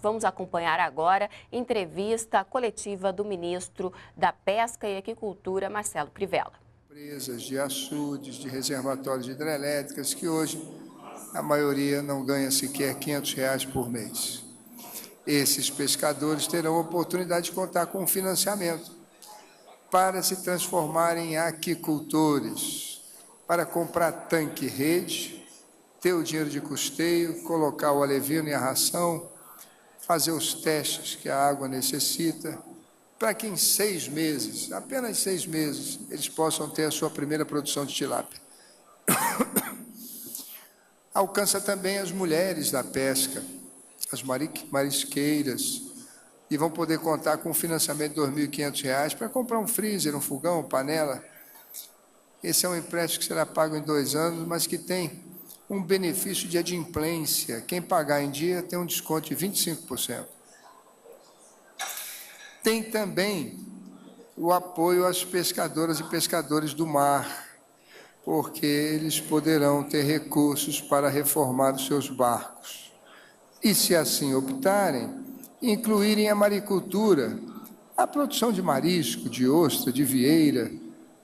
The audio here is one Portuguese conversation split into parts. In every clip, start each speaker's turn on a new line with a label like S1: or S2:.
S1: Vamos acompanhar agora entrevista coletiva do ministro da Pesca e Aquicultura, Marcelo Crivella.
S2: Empresas de açudes, de reservatórios de hidrelétricas, que hoje a maioria não ganha sequer R$500 por mês. Esses pescadores terão a oportunidade de contar com financiamento para se transformarem em aquicultores, para comprar tanque e rede, ter o dinheiro de custeio, colocar o alevino e a ração, fazer os testes que a água necessita, para que em 6 meses, apenas 6 meses, eles possam ter a sua primeira produção de tilápia. Alcança também as mulheres da pesca, as marisqueiras, e vão poder contar com um financiamento de R$2.500 para comprar um freezer, um fogão, panela. Esse é um empréstimo que será pago em 2 anos, mas que tem um benefício de adimplência. Quem pagar em dia tem um desconto de 25%. Tem também o apoio às pescadoras e pescadores do mar, porque eles poderão ter recursos para reformar os seus barcos. E, se assim optarem, incluírem a maricultura, a produção de marisco, de ostra, de vieira,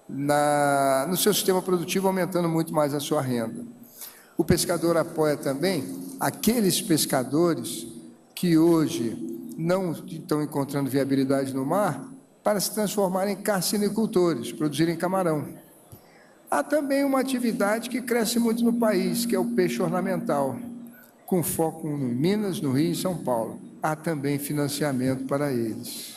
S2: no seu sistema produtivo, aumentando muito mais a sua renda. O pescador apoia também aqueles pescadores que hoje não estão encontrando viabilidade no mar para se transformarem em carcinicultores, produzirem camarão. Há também uma atividade que cresce muito no país, que é o peixe ornamental, com foco em Minas, no Rio e em São Paulo. Há também financiamento para eles.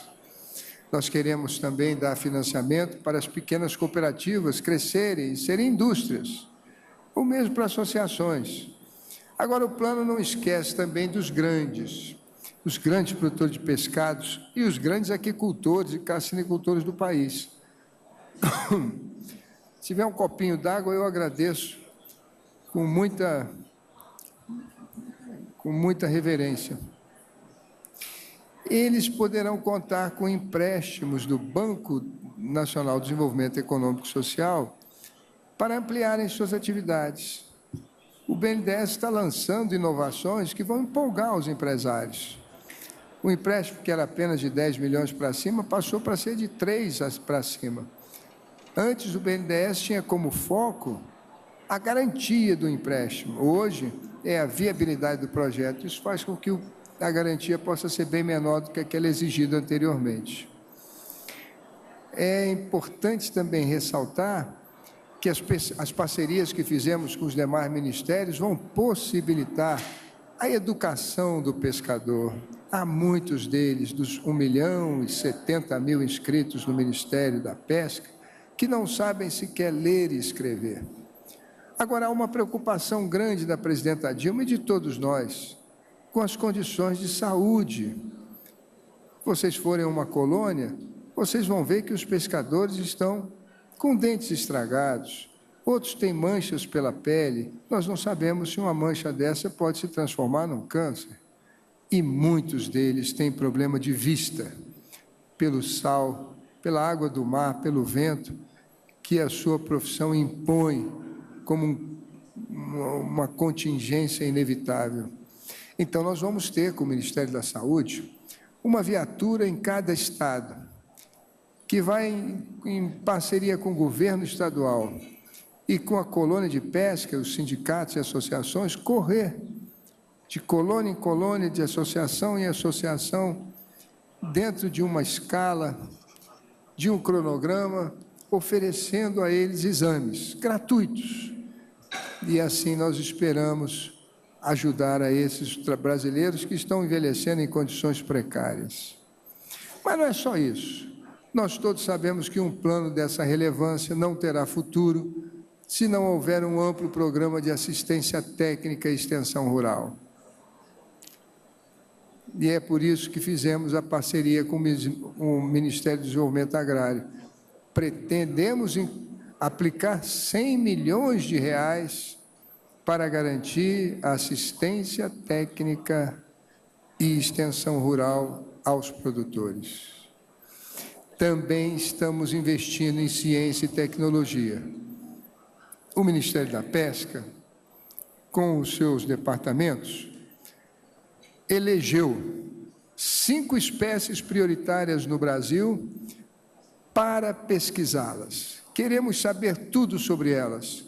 S2: Nós queremos também dar financiamento para as pequenas cooperativas crescerem e serem indústrias, ou mesmo para associações. Agora, o plano não esquece também dos grandes, os grandes produtores de pescados e os grandes aquicultores e carcinicultores do país. Se tiver um copinho d'água, eu agradeço com muita reverência. Eles poderão contar com empréstimos do Banco Nacional de Desenvolvimento Econômico e Social para ampliarem suas atividades. O BNDES está lançando inovações que vão empolgar os empresários. O empréstimo, que era apenas de 10 milhões para cima, passou para ser de 3 para cima. Antes, o BNDES tinha como foco a garantia do empréstimo. Hoje, é a viabilidade do projeto. Isso faz com que a garantia possa ser bem menor do que aquela exigida anteriormente. É importante também ressaltar que as parcerias que fizemos com os demais ministérios vão possibilitar a educação do pescador. Há muitos deles, dos 1.070.000 inscritos no Ministério da Pesca, que não sabem sequer ler e escrever. Agora, há uma preocupação grande da presidenta Dilma e de todos nós com as condições de saúde. Vocês forem a uma colônia, vocês vão ver que os pescadores estão com dentes estragados, outros têm manchas pela pele. Nós não sabemos se uma mancha dessa pode se transformar num câncer. E muitos deles têm problema de vista, pelo sal, pela água do mar, pelo vento, que a sua profissão impõe como uma contingência inevitável. Então, nós vamos ter, com o Ministério da Saúde, uma viatura em cada estado, que vai, em parceria com o governo estadual e com a colônia de pesca, os sindicatos e associações, correr de colônia em colônia, de associação em associação, dentro de uma escala, de um cronograma, oferecendo a eles exames gratuitos. E assim nós esperamos ajudar a esses brasileiros que estão envelhecendo em condições precárias. Mas não é só isso. Nós todos sabemos que um plano dessa relevância não terá futuro se não houver um amplo programa de assistência técnica e extensão rural. E é por isso que fizemos a parceria com o Ministério do Desenvolvimento Agrário. Pretendemos aplicar 100 milhões de reais para garantir a assistência técnica e extensão rural aos produtores. Também estamos investindo em ciência e tecnologia. O Ministério da Pesca, com os seus departamentos, elegeu 5 espécies prioritárias no Brasil para pesquisá-las. Queremos saber tudo sobre elas,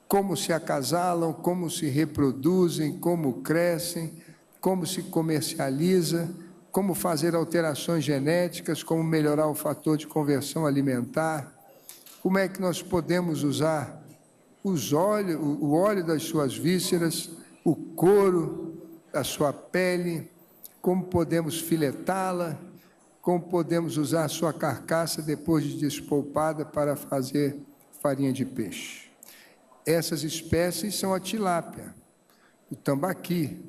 S2: como se acasalam, como se reproduzem, como crescem, como se comercializa, como fazer alterações genéticas, como melhorar o fator de conversão alimentar, como é que nós podemos usar o óleo das suas vísceras, o couro da sua pele, como podemos filetá-la, como podemos usar a sua carcaça depois de despolpada para fazer farinha de peixe. Essas espécies são a tilápia, o tambaqui,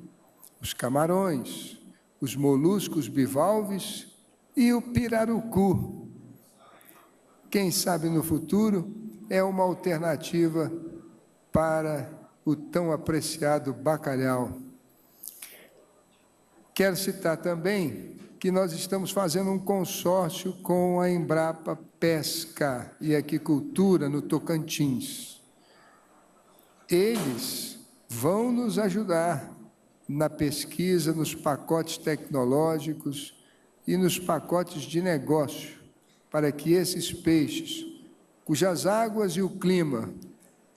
S2: os camarões, os moluscos bivalves e o pirarucu. Quem sabe no futuro é uma alternativa para o tão apreciado bacalhau. Quero citar também que nós estamos fazendo um consórcio com a Embrapa Pesca e Aquicultura no Tocantins. Eles vão nos ajudar na pesquisa, nos pacotes tecnológicos e nos pacotes de negócio, para que esses peixes, cujas águas e o clima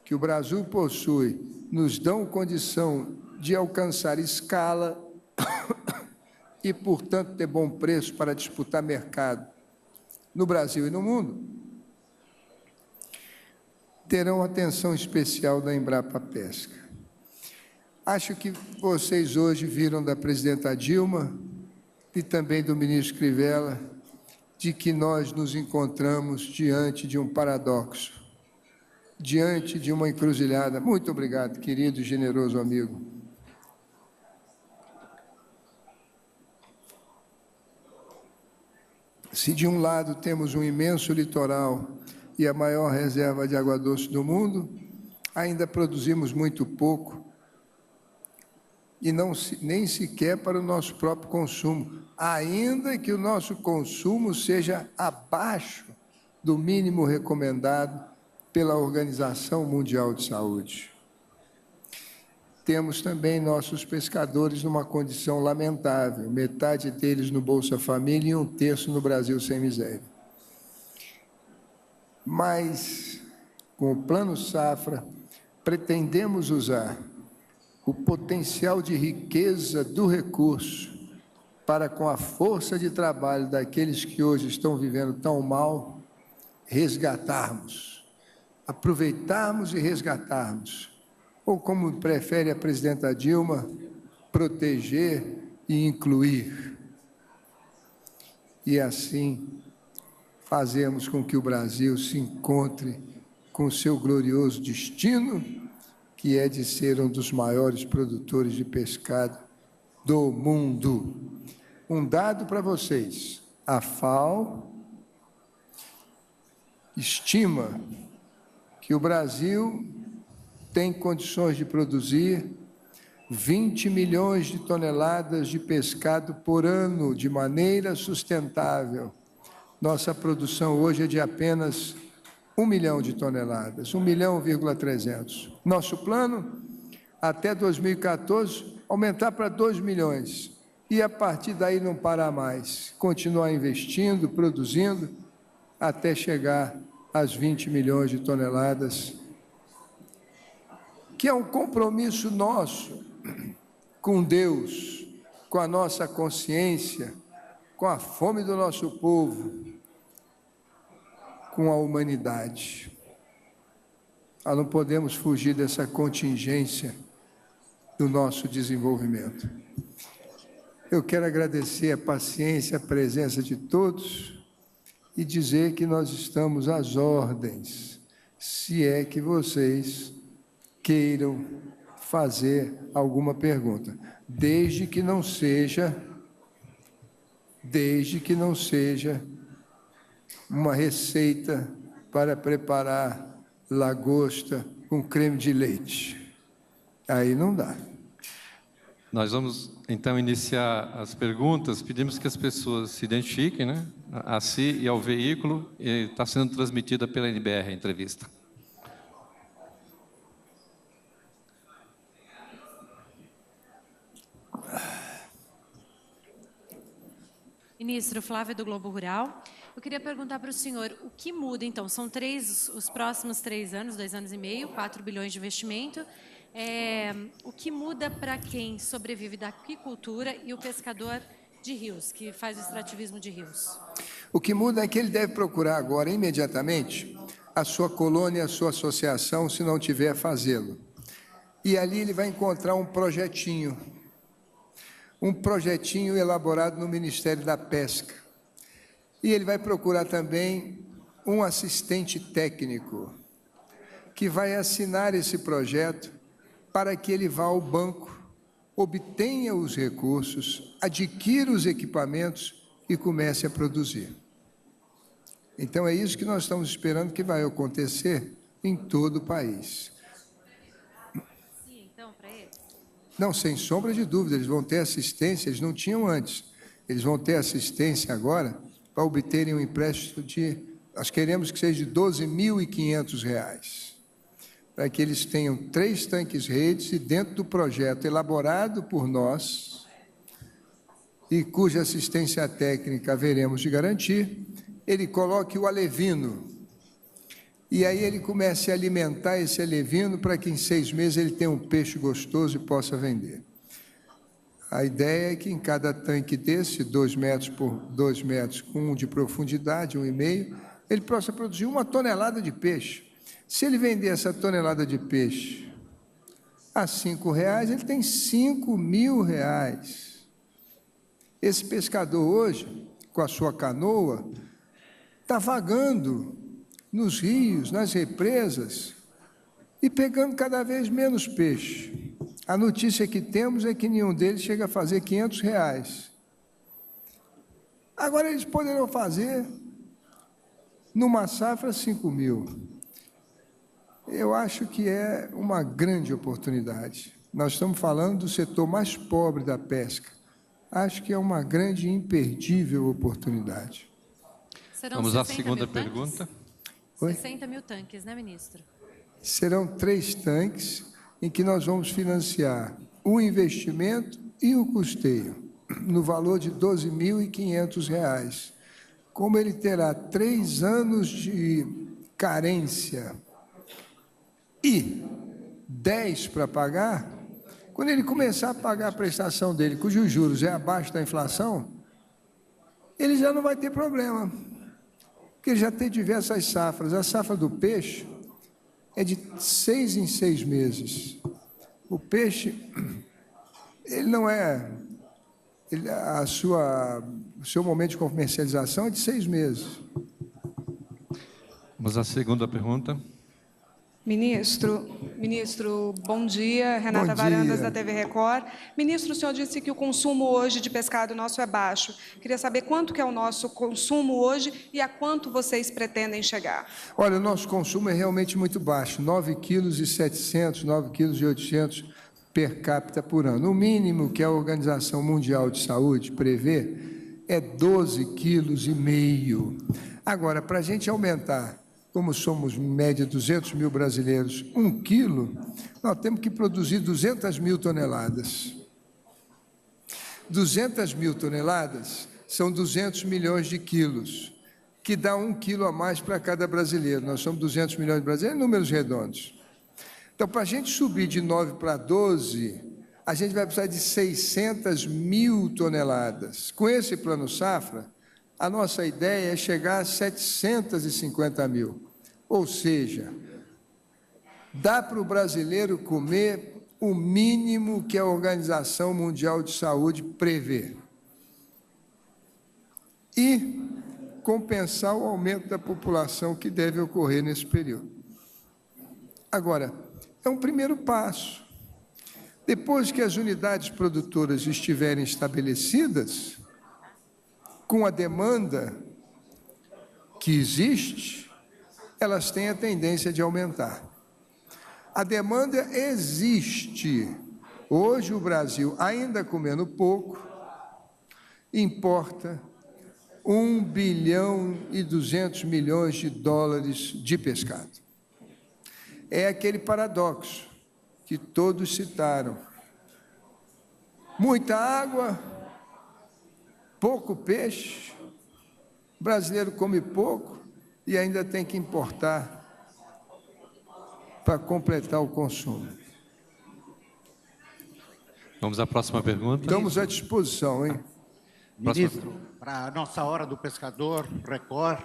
S2: que o Brasil possui, nos dão condição de alcançar escala e, portanto, ter bom preço para disputar mercado no Brasil e no mundo, terão atenção especial da Embrapa Pesca. Acho que vocês hoje viram da presidenta Dilma e também do ministro Crivella de que nós nos encontramos diante de um paradoxo, diante de uma encruzilhada. Muito obrigado, querido e generoso amigo. Se de um lado temos um imenso litoral e a maior reserva de água doce do mundo, ainda produzimos muito pouco e nem sequer para o nosso próprio consumo, ainda que o nosso consumo seja abaixo do mínimo recomendado pela Organização Mundial de Saúde. Temos também nossos pescadores numa condição lamentável, metade deles no Bolsa Família e 1/3 no Brasil sem miséria. Mas, com o Plano Safra, pretendemos usar o potencial de riqueza do recurso para, com a força de trabalho daqueles que hoje estão vivendo tão mal, resgatarmos, aproveitarmos e resgatarmos, ou como prefere a presidenta Dilma, proteger e incluir. E assim fazemos com que o Brasil se encontre com o seu glorioso destino, que é de ser um dos maiores produtores de pescado do mundo. Um dado para vocês: a FAO estima que o Brasil tem condições de produzir 20 milhões de toneladas de pescado por ano, de maneira sustentável. Nossa produção hoje é de apenas 1 milhão de toneladas, 1,3 milhão. Nosso plano, até 2014, aumentar para 2 milhões. E a partir daí não parar mais, continuar investindo, produzindo, até chegar às 20 milhões de toneladas, que é um compromisso nosso com Deus, com a nossa consciência, com a fome do nosso povo, com a humanidade. Nós não podemos fugir dessa contingência do nosso desenvolvimento. Eu quero agradecer a paciência, a presença de todos e dizer que nós estamos às ordens, se é que vocês queiram fazer alguma pergunta, desde que não seja uma receita para preparar lagosta com creme de leite. Aí não dá.
S3: Nós vamos, então, iniciar as perguntas. Pedimos que as pessoas se identifiquem, né, a si e ao veículo. Está sendo transmitida pela NBR a entrevista.
S4: Ministro, Flávia do Globo Rural. Eu queria perguntar para o senhor, o que muda, então? São os próximos 3 anos, 2 anos e meio, 4 bilhões de investimento. O que muda para quem sobrevive da aquicultura e o pescador de rios, que faz o extrativismo de rios?
S2: O que muda é que ele deve procurar agora, imediatamente, a sua colônia, a sua associação, se não tiver, fazê-lo. E ali ele vai encontrar um projetinho elaborado no Ministério da Pesca. E ele vai procurar também um assistente técnico que vai assinar esse projeto para que ele vá ao banco, obtenha os recursos, adquira os equipamentos e comece a produzir. Então, é isso que nós estamos esperando que vai acontecer em todo o país.
S4: Sim, então, para eles?
S2: Não, sem sombra de dúvida, eles vão ter assistência, eles não tinham antes. Eles vão ter assistência agora para obterem um empréstimo nós queremos que seja de R$ 12.500, para que eles tenham 3 tanques redes e dentro do projeto elaborado por nós e cuja assistência técnica haveremos de garantir, ele coloque o alevino e aí ele comece a alimentar esse alevino para que em 6 meses ele tenha um peixe gostoso e possa vender. A ideia é que em cada tanque desse, 2 metros por 2 metros, com 1 de profundidade, 1,5, ele possa produzir 1 tonelada de peixe. Se ele vender essa tonelada de peixe a R$ 5,00, ele tem R$ 5.000. Esse pescador hoje, com a sua canoa, está vagando nos rios, nas represas, e pegando cada vez menos peixe. A notícia que temos é que nenhum deles chega a fazer R$ 500. Agora eles poderão fazer, numa safra, 5.000. Eu acho que é uma grande oportunidade. Nós estamos falando do setor mais pobre da pesca. Acho que é uma grande e imperdível oportunidade.
S3: Vamos à segunda pergunta.
S4: 60 mil tanques, né, ministro?
S2: Serão 3 tanques em que nós vamos financiar o investimento e o custeio, no valor de R$ 12.500. Como ele terá 3 anos de carência e 10 para pagar, quando ele começar a pagar a prestação dele, cujos juros é abaixo da inflação, ele já não vai ter problema, porque ele já tem diversas safras. A safra do peixe é de 6 em 6 meses. O peixe, ele não é... o seu momento de comercialização é de 6 meses.
S3: Vamos à segunda pergunta.
S5: Ministro, bom dia. Renata Varandas, da TV Record. Ministro, o senhor disse que o consumo hoje de pescado nosso é baixo. Queria saber quanto que é o nosso consumo hoje e a quanto vocês pretendem chegar.
S2: Olha, o nosso consumo é realmente muito baixo, 9,7 kg, 9,8 kg per capita por ano. O mínimo que a Organização Mundial de Saúde prevê é 12,5 kg. Agora, para a gente aumentar, como somos, em média, 200 mil brasileiros, 1 quilo, nós temos que produzir 200 mil toneladas. 200 mil toneladas são 200 milhões de quilos, que dá 1 quilo a mais para cada brasileiro. Nós somos 200 milhões de brasileiros, números redondos. Então, para a gente subir de 9 para 12, a gente vai precisar de 600 mil toneladas. Com esse plano safra, a nossa ideia é chegar a 750 mil. Ou seja, dá para o brasileiro comer o mínimo que a Organização Mundial de Saúde prevê. E compensar o aumento da população que deve ocorrer nesse período. Agora, é um primeiro passo. Depois que as unidades produtoras estiverem estabelecidas, com a demanda que existe, elas têm a tendência de aumentar. A demanda existe. Hoje o Brasil, ainda comendo pouco, importa US$ 1,2 bilhão de pescado. É aquele paradoxo que todos citaram. Muita água, pouco peixe, o brasileiro come pouco e ainda tem que importar para completar o consumo.
S3: Vamos à próxima pergunta.
S2: Estamos à disposição, hein?
S6: Ministro, para a nossa Hora do Pescador, Record,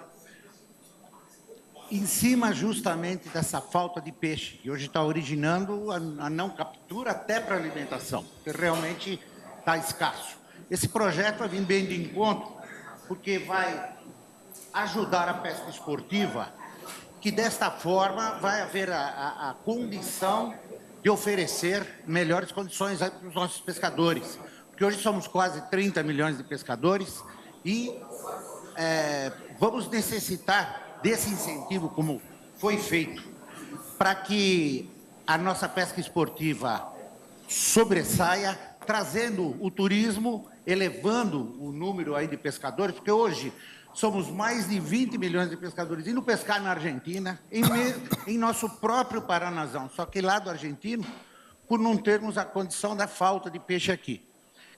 S6: em cima justamente dessa falta de peixe, que hoje está originando a não captura até para alimentação, que realmente está escasso. Esse projeto vai vir bem de encontro, porque vai ajudar a pesca esportiva, que desta forma vai haver a condição de oferecer melhores condições para os nossos pescadores. Porque hoje somos quase 30 milhões de pescadores e vamos necessitar desse incentivo, como foi feito, para que a nossa pesca esportiva sobressaia, trazendo o turismo, elevando o número aí de pescadores, porque hoje somos mais de 20 milhões de pescadores indo pescar na Argentina, em nosso próprio Paranazão, só que lá do argentino, por não termos a condição da falta de peixe aqui.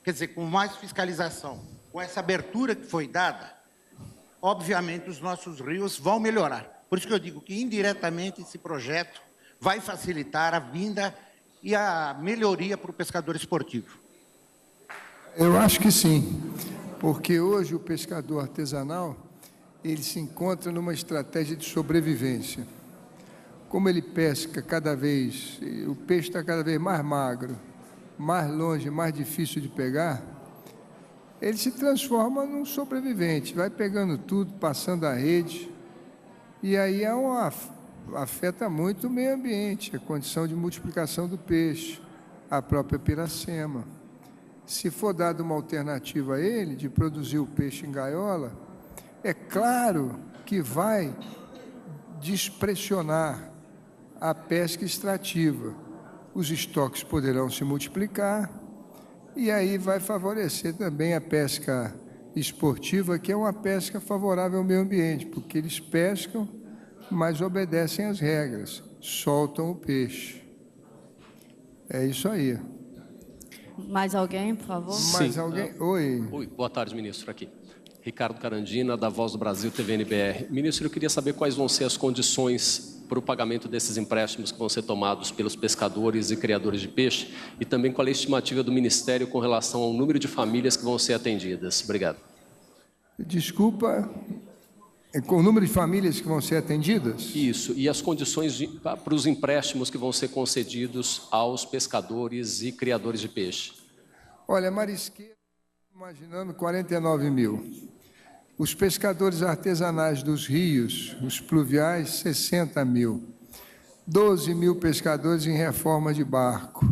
S6: Quer dizer, com mais fiscalização, com essa abertura que foi dada, obviamente os nossos rios vão melhorar. Por isso que eu digo que indiretamente esse projeto vai facilitar a vinda e a melhoria para o pescador esportivo.
S2: Eu acho que sim, porque hoje o pescador artesanal, ele se encontra numa estratégia de sobrevivência. Como ele pesca cada vez, o peixe está cada vez mais magro, mais longe, mais difícil de pegar, ele se transforma num sobrevivente, vai pegando tudo, passando a rede, e aí afeta muito o meio ambiente, a condição de multiplicação do peixe, a própria piracema. Se for dada uma alternativa a ele, de produzir o peixe em gaiola, é claro que vai despressionar a pesca extrativa. Os estoques poderão se multiplicar e aí vai favorecer também a pesca esportiva, que é uma pesca favorável ao meio ambiente, porque eles pescam, mas obedecem às regras, soltam o peixe. É isso aí.
S7: Mais alguém, por favor?
S2: Mais alguém? Oi.
S8: Oi, boa tarde, ministro, aqui. Ricardo Carandina, da Voz do Brasil, TVNBR. Ministro, eu queria saber quais vão ser as condições para o pagamento desses empréstimos que vão ser tomados pelos pescadores e criadores de peixe e também qual é a estimativa do Ministério com relação ao número de famílias que vão ser atendidas. Obrigado.
S2: Desculpa, com o número de famílias que vão ser atendidas?
S8: Isso, e as condições para os empréstimos que vão ser concedidos aos pescadores e criadores de peixe.
S2: Olha, marisqueiro, imaginando 49 mil. Os pescadores artesanais dos rios, os pluviais, 60 mil. 12 mil pescadores em reforma de barco.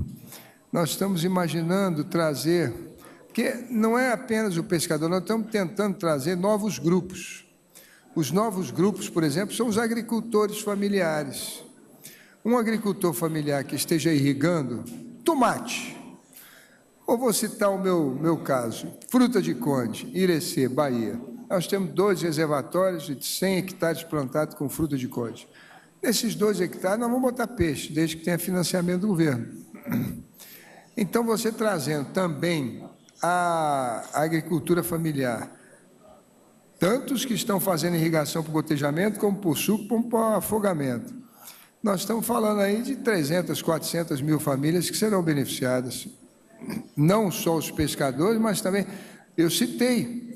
S2: Nós estamos imaginando trazer, porque não é apenas o pescador, nós estamos tentando trazer novos grupos. Os novos grupos, por exemplo, são os agricultores familiares. Um agricultor familiar que esteja irrigando tomate, ou vou citar o meu caso, Fruta de Conde, Irecê, Bahia. Nós temos 2 reservatórios de 100 hectares plantados com fruta de conde. Nesses 2 hectares, nós vamos botar peixe, desde que tenha financiamento do governo. Então, você trazendo também a agricultura familiar, tanto os que estão fazendo irrigação por gotejamento, como por suco, como por afogamento. Nós estamos falando aí de 300, 400 mil famílias que serão beneficiadas. Não só os pescadores, mas também, eu citei,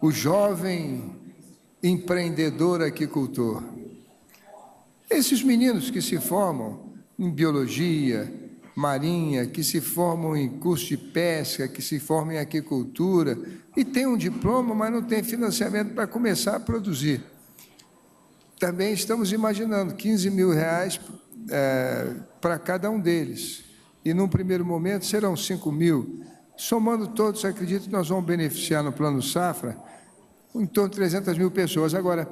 S2: o jovem empreendedor aquicultor. Esses meninos que se formam em biologia, marinha, que se formam em curso de pesca, que se formam em aquicultura, e têm um diploma, mas não têm financiamento para começar a produzir. Também estamos imaginando 15 mil reais para cada um deles. E, num primeiro momento, serão 5 mil. Somando todos, acredito que nós vamos beneficiar no Plano Safra em torno de 300 mil pessoas. Agora,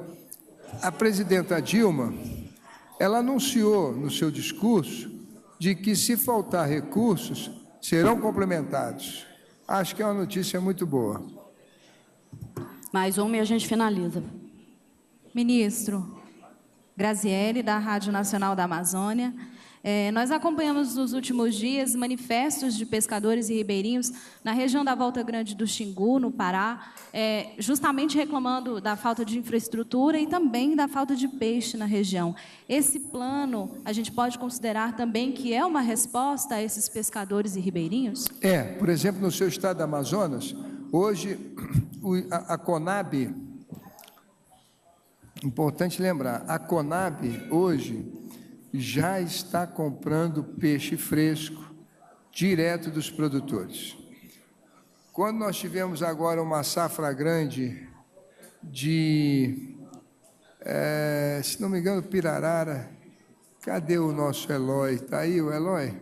S2: a presidenta Dilma, ela anunciou no seu discurso de que, se faltar recursos, serão complementados. Acho que é uma notícia muito boa.
S7: Mais uma e a gente finaliza.
S9: Ministro, Graziele, da Rádio Nacional da Amazônia. Nós acompanhamos nos últimos dias manifestos de pescadores e ribeirinhos na região da Volta Grande do Xingu, no Pará, justamente reclamando da falta de infraestrutura e também da falta de peixe na região. Esse plano, a gente pode considerar também que é uma resposta a esses pescadores e ribeirinhos?
S2: Por exemplo, no seu estado do Amazonas, hoje a Conab, importante lembrar, a Conab hoje já está comprando peixe fresco direto dos produtores. Quando nós tivemos agora uma safra grande de, se não me engano, pirarara, cadê o nosso Eloy? Está aí o Eloy?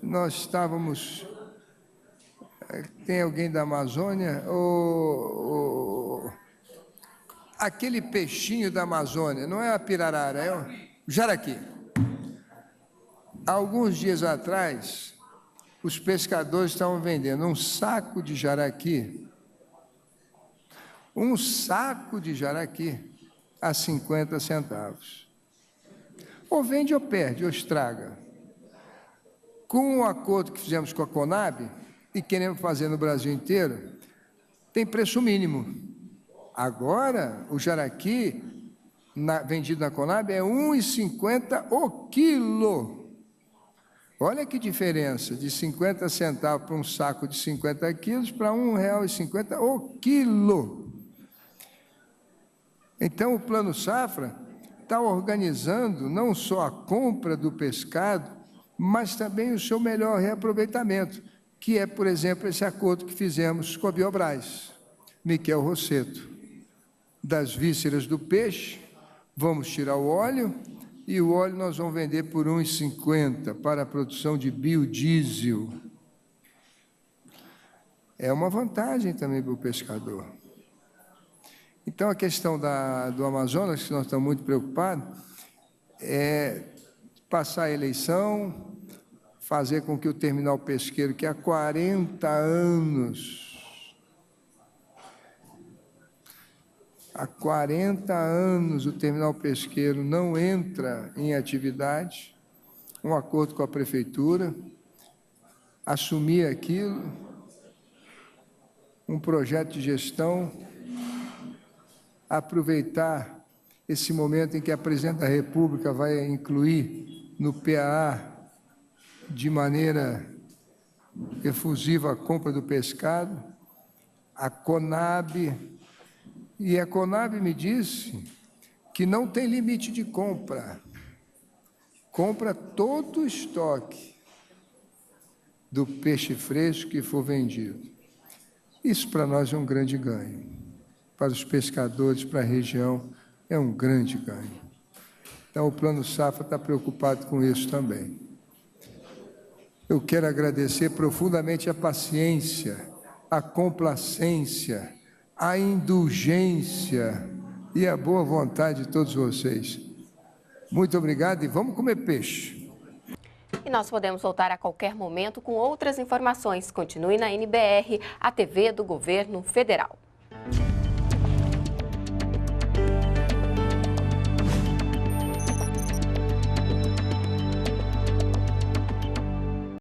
S2: Nós estávamos... Tem alguém da Amazônia? Aquele peixinho da Amazônia, não é a pirarara, é o jaraqui. Alguns dias atrás, os pescadores estavam vendendo um saco de jaraqui a 50 centavos. Ou vende ou perde, ou estraga. Com o acordo que fizemos com a Conab, e queremos fazer no Brasil inteiro, tem preço mínimo. Agora, o jaraqui, vendido na Conab, é R$ 1,50 o quilo. Olha que diferença, de 50 centavos para um saco de 50 quilos para R$ 1,50 o quilo. Então, o Plano Safra está organizando não só a compra do pescado, mas também o seu melhor reaproveitamento, que é, por exemplo, esse acordo que fizemos com a Biobras, Miquel Rosseto. Das vísceras do peixe, vamos tirar o óleo, e o óleo nós vamos vender por R$ 1,50 para a produção de biodiesel. É uma vantagem também para o pescador. Então, a questão do Amazonas, que nós estamos muito preocupados, é passar a eleição, fazer com que o terminal pesqueiro, que há 40 anos o terminal pesqueiro não entra em atividade, um acordo com a prefeitura, assumir aquilo, um projeto de gestão, aproveitar esse momento em que a Presidente da República vai incluir no PAA de maneira efusiva a compra do pescado, a Conab, e a Conab me disse que não tem limite de compra, compra todo o estoque do peixe fresco que for vendido. Isso para nós é um grande ganho, para os pescadores, para a região, é um grande ganho. Então, o Plano Safra está preocupado com isso também. Eu quero agradecer profundamente a paciência, a complacência, a indulgência e a boa vontade de todos vocês. Muito obrigado e vamos comer peixe.
S1: E nós podemos voltar a qualquer momento com outras informações. Continue na NBR, a TV do Governo Federal.